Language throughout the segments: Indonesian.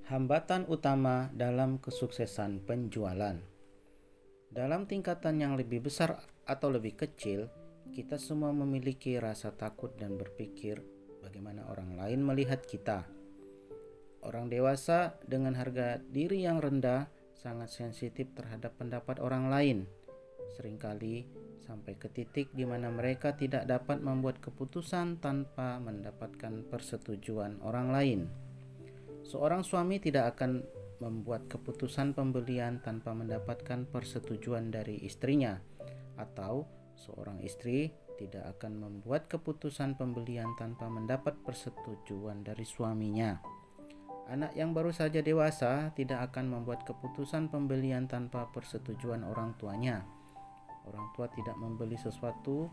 Hambatan utama dalam kesuksesan penjualan. Dalam tingkatan yang lebih besar atau lebih kecil, kita semua memiliki rasa takut dan berpikir bagaimana orang lain melihat kita. Orang dewasa dengan harga diri yang rendah sangat sensitif terhadap pendapat orang lain. Seringkali sampai ke titik di mana mereka tidak dapat membuat keputusan tanpa mendapatkan persetujuan orang lain. Seorang suami tidak akan membuat keputusan pembelian tanpa mendapatkan persetujuan dari istrinya, atau seorang istri tidak akan membuat keputusan pembelian tanpa mendapat persetujuan dari suaminya. Anak yang baru saja dewasa tidak akan membuat keputusan pembelian tanpa persetujuan orang tuanya. Orang tua tidak membeli sesuatu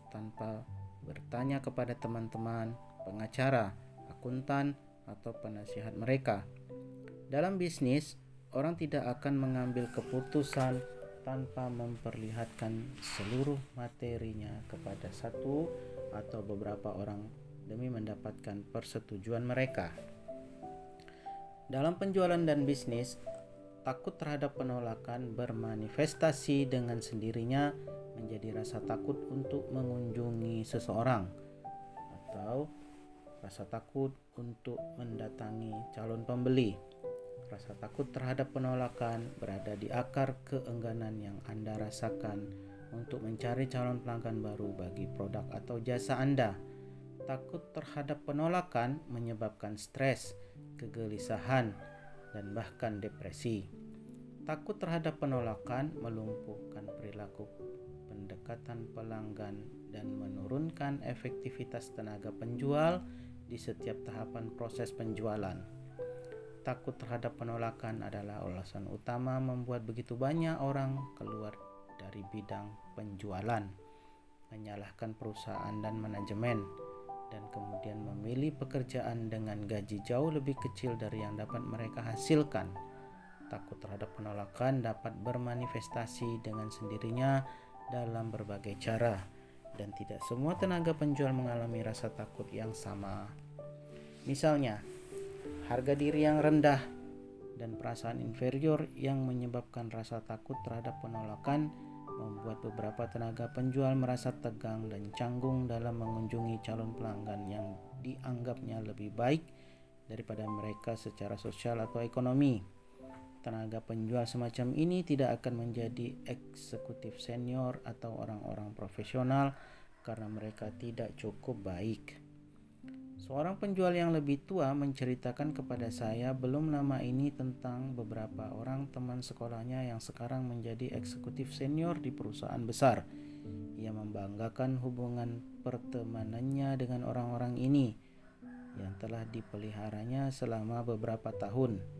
tanpa bertanya kepada teman-teman, pengacara, akuntan, atau penasihat mereka. Dalam bisnis, orang tidak akan mengambil keputusan tanpa memperlihatkan seluruh materinya kepada satu atau beberapa orang demi mendapatkan persetujuan mereka. Dalam penjualan dan bisnis, takut terhadap penolakan bermanifestasi dengan sendirinya menjadi rasa takut untuk mengunjungi seseorang atau rasa takut untuk mendatangi calon pembeli. Rasa takut terhadap penolakan berada di akar keengganan yang Anda rasakan untuk mencari calon pelanggan baru bagi produk atau jasa Anda. Takut terhadap penolakan menyebabkan stres, kegelisahan, dan bahkan depresi. Takut terhadap penolakan melumpuhkan perilaku pendekatan pelanggan dan menurunkan efektivitas tenaga penjual di setiap tahapan proses penjualan. Takut terhadap penolakan adalah alasan utama membuat begitu banyak orang keluar dari bidang penjualan, menyalahkan perusahaan dan manajemen, dan kemudian memilih pekerjaan dengan gaji jauh lebih kecil dari yang dapat mereka hasilkan. Takut terhadap penolakan dapat bermanifestasi dengan sendirinya dalam berbagai cara, dan tidak semua tenaga penjual mengalami rasa takut yang sama. Misalnya, harga diri yang rendah dan perasaan inferior yang menyebabkan rasa takut terhadap penolakan membuat beberapa tenaga penjual merasa tegang dan canggung dalam mengunjungi calon pelanggan yang dianggapnya lebih baik daripada mereka secara sosial atau ekonomi. Tenaga penjual semacam ini tidak akan menjadi eksekutif senior atau orang-orang profesional karena mereka tidak cukup baik. Seorang penjual yang lebih tua menceritakan kepada saya belum lama ini tentang beberapa orang teman sekolahnya yang sekarang menjadi eksekutif senior di perusahaan besar. Ia membanggakan hubungan pertemanannya dengan orang-orang ini yang telah dipeliharanya selama beberapa tahun.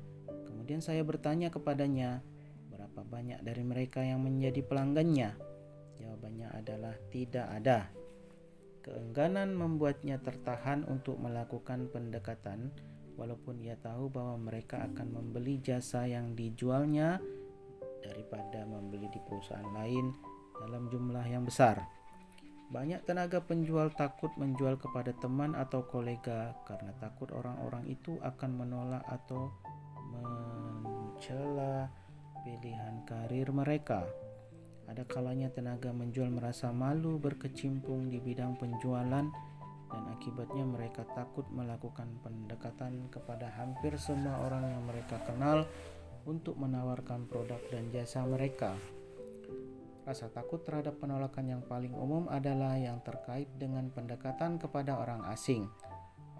Kemudian saya bertanya kepadanya, berapa banyak dari mereka yang menjadi pelanggannya? Jawabannya adalah tidak ada. Keengganan membuatnya tertahan untuk melakukan pendekatan, walaupun ia tahu bahwa mereka akan membeli jasa yang dijualnya daripada membeli di perusahaan lain dalam jumlah yang besar. Banyak tenaga penjual takut menjual kepada teman atau kolega karena takut orang-orang itu akan menolak atau mencela pilihan karir mereka. Ada kalanya tenaga menjual merasa malu berkecimpung di bidang penjualan dan akibatnya mereka takut melakukan pendekatan kepada hampir semua orang yang mereka kenal untuk menawarkan produk dan jasa mereka. Rasa takut terhadap penolakan yang paling umum adalah yang terkait dengan pendekatan kepada orang asing,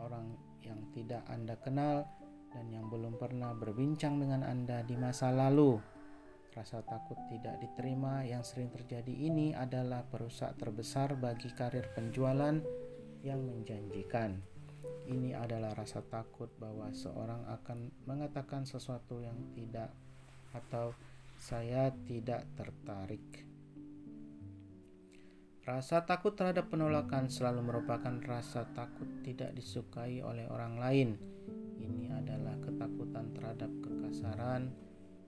orang yang tidak Anda kenal dan yang belum pernah berbincang dengan Anda di masa lalu. Rasa takut tidak diterima yang sering terjadi ini adalah perusak terbesar bagi karir penjualan yang menjanjikan. Ini adalah rasa takut bahwa seorang akan mengatakan sesuatu yang tidak atau saya tidak tertarik. Rasa takut terhadap penolakan selalu merupakan rasa takut tidak disukai oleh orang lain. Ini adalah ketakutan terhadap kekasaran,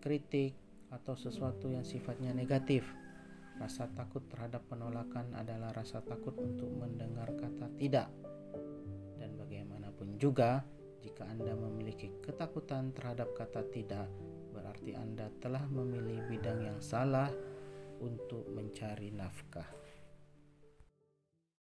kritik, atau sesuatu yang sifatnya negatif. Rasa takut terhadap penolakan adalah rasa takut untuk mendengar kata tidak. Dan bagaimanapun juga, Jika Anda memiliki ketakutan terhadap kata tidak, berarti Anda telah memilih bidang yang salah untuk mencari nafkah.